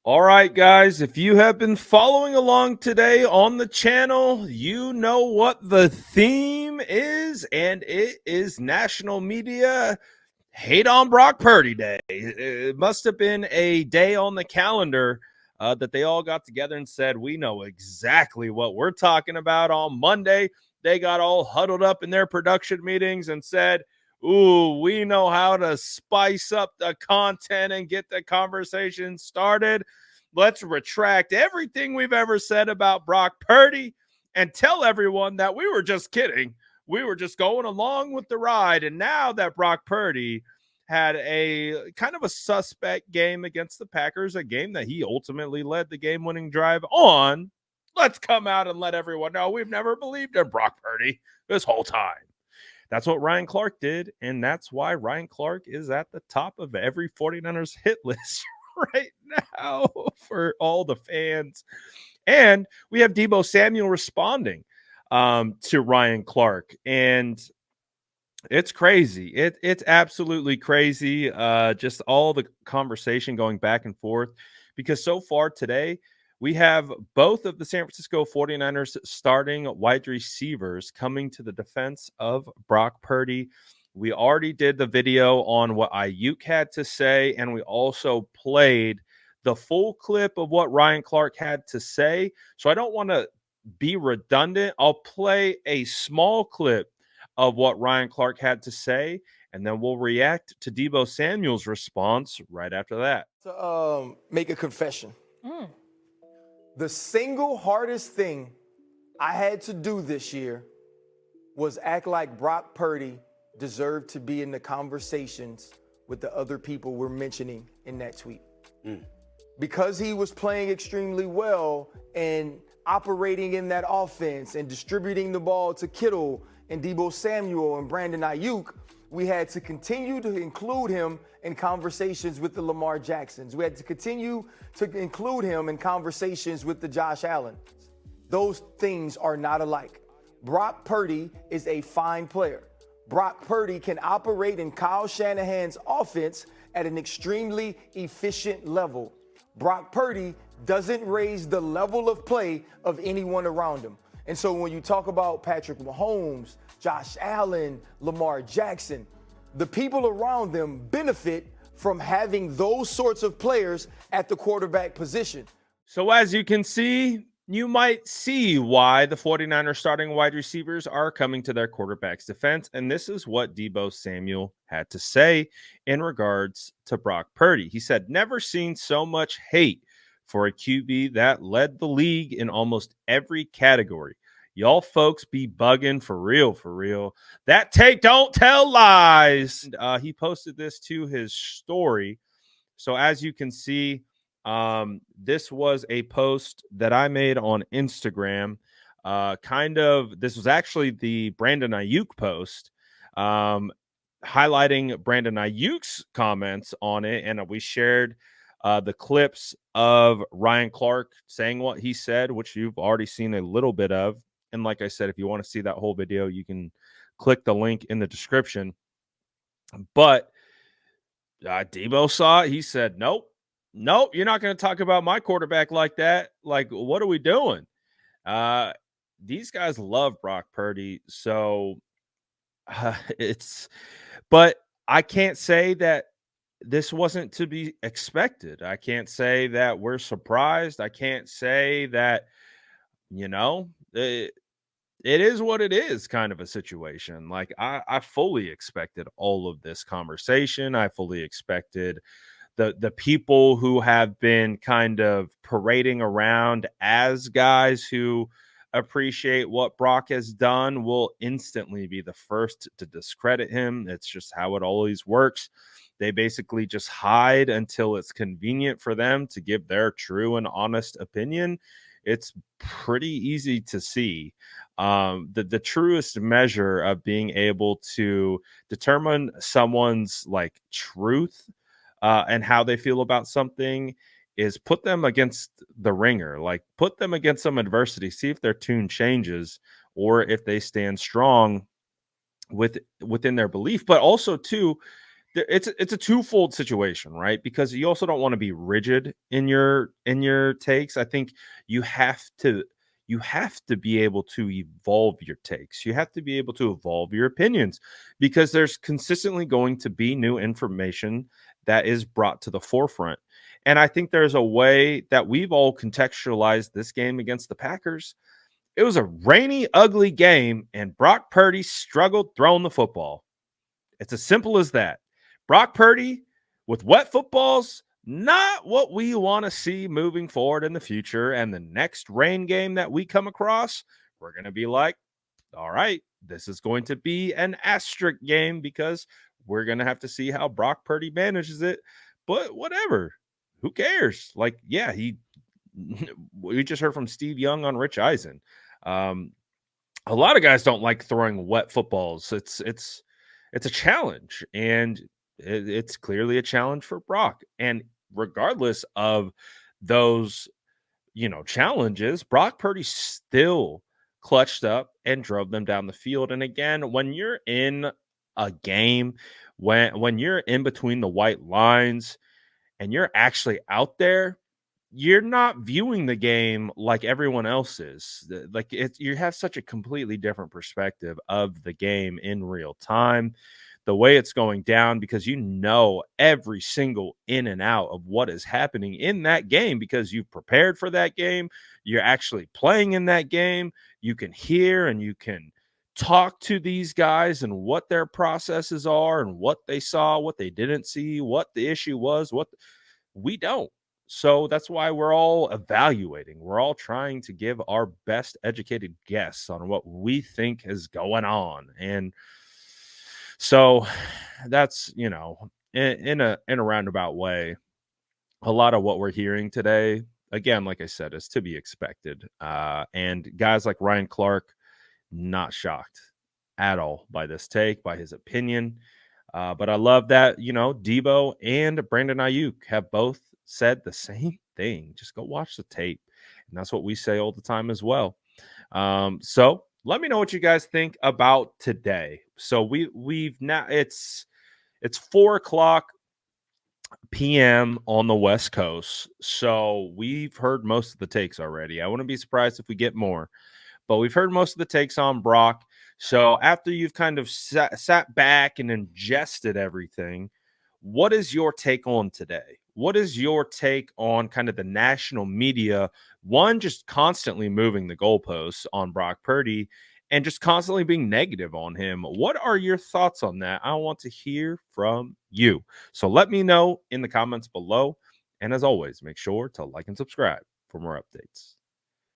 All right, guys, if you have been following along today on the channel, you know what the theme is, and it is National Media Hate on Brock Purdy Day. It must have been a day on the calendar that they all got together and said, we know exactly what we're talking about. On Monday, they got all huddled up in their production meetings and said, ooh, we know how to spice up the content and get the conversation started. Let's retract everything we've ever said about Brock Purdy and tell everyone that we were just kidding. We were just going along with the ride. And now that Brock Purdy had a kind of a suspect game against the Packers, a game that he ultimately led the game-winning drive on, let's come out and let everyone know we've never believed in Brock Purdy this whole time. That's what Ryan Clark did, and that's why Ryan Clark is at the top of every 49ers hit list right now for all the fans. And we have Deebo Samuel responding to Ryan Clark, and it's crazy. It's absolutely crazy. Just all the conversation going back and forth, because so far today we have both of the San Francisco 49ers starting wide receivers coming to the defense of Brock Purdy. We already did the video on what Ayuk had to say, and we also played the full clip of what Ryan Clark had to say. So I don't want to be redundant. I'll play a small clip of what Ryan Clark had to say, and then we'll react to Deebo Samuel's response right after that. To make a confession. The single hardest thing I had to do this year was act like Brock Purdy deserved to be in the conversations with the other people we're mentioning in that tweet. Because he was playing extremely well and operating in that offense and distributing the ball to Kittle and Deebo Samuel and Brandon Ayuk, we had to continue to include him in conversations with the Lamar Jacksons. We had to continue to include him in conversations with the Josh Allen. Those things are not alike. Brock Purdy is a fine player. Brock Purdy can operate in Kyle Shanahan's offense at an extremely efficient level. Brock Purdy doesn't raise the level of play of anyone around him. And so when you talk about Patrick Mahomes, Josh Allen, Lamar Jackson, the people around them benefit from having those sorts of players at the quarterback position. So as you can see, you might see why the 49ers starting wide receivers are coming to their quarterback's defense. And this is what Deebo Samuel had to say in regards to Brock Purdy. He said, never seen so much hate for a QB that led the league in almost every category. Y'all folks be bugging for real, for real. That tape don't tell lies. He posted this to his story. So as you can see, this was a post that I made on Instagram. This was actually the Brandon Ayuk post, highlighting Brandon Ayuk's comments on it. And we shared the clips of Ryan Clark saying what he said, which you've already seen a little bit of. And like I said, if you want to see that whole video, you can click the link in the description. But Deebo saw it. He said, nope, you're not going to talk about my quarterback like that. Like, what are we doing? These guys love Brock Purdy. So but I can't say that this wasn't to be expected. I can't say that we're surprised. I can't say that, it is what it is kind of a situation. Like I fully expected all of this conversation. I fully expected the people who have been kind of parading around as guys who appreciate what Brock has done will instantly be the first to discredit him. It's just how it always works. They basically just hide until it's convenient for them to give their true and honest opinion. It's pretty easy to see. The truest measure of being able to determine someone's like truth and how they feel about something is put them against the ringer, like put them against some adversity, see if their tune changes or if they stand strong within their belief. But also too, it's a twofold situation, right? Because you also don't want to be rigid in your takes. I think you have to you have to be able to evolve your takes. You have to be able to evolve your opinions because there's consistently going to be new information that is brought to the forefront. And I think there's a way that we've all contextualized this game against the Packers. It was a rainy, ugly game, and Brock Purdy struggled throwing the football. It's as simple as that. Brock Purdy with wet footballs, not what we want to see moving forward in the future. And the next rain game that we come across, we're going to be like, all right, this is going to be an asterisk game because we're going to have to see how Brock Purdy manages it. But whatever. Who cares? Like, yeah, we just heard from Steve Young on Rich Eisen. A lot of guys don't like throwing wet footballs. It's a challenge, and it's clearly a challenge for Brock. And regardless of those, challenges, Brock Purdy still clutched up and drove them down the field. And again, when you're in a game, when you're in between the white lines and you're actually out there, you're not viewing the game like everyone else is. Like you have such a completely different perspective of the game in real time, the way it's going down, because you know every single in and out of what is happening in that game because you've prepared for that game. You're actually playing in that game. You can hear and you can talk to these guys and what their processes are and what they saw, what they didn't see, what the issue was, what we don't. So that's why we're all evaluating. We're all trying to give our best educated guess on what we think is going on. And so that's, in a roundabout way, a lot of what we're hearing today, again, like I said, is to be expected. And guys like Ryan Clark, not shocked at all by this take, by his opinion. But I love that, Deebo and Brandon Ayuk have both said the same thing. Just go watch the tape. And that's what we say all the time as well. So let me know what you guys think about today. So we've now it's 4:00 p.m. on the West Coast. So we've heard most of the takes already. I wouldn't be surprised if we get more, but we've heard most of the takes on Brock. So after you've kind of sat back and ingested everything, what is your take on today? What is your take on kind of the national media, one, just constantly moving the goalposts on Brock Purdy and just constantly being negative on him? What are your thoughts on that? I want to hear from you. So let me know in the comments below. And as always, make sure to like and subscribe for more updates.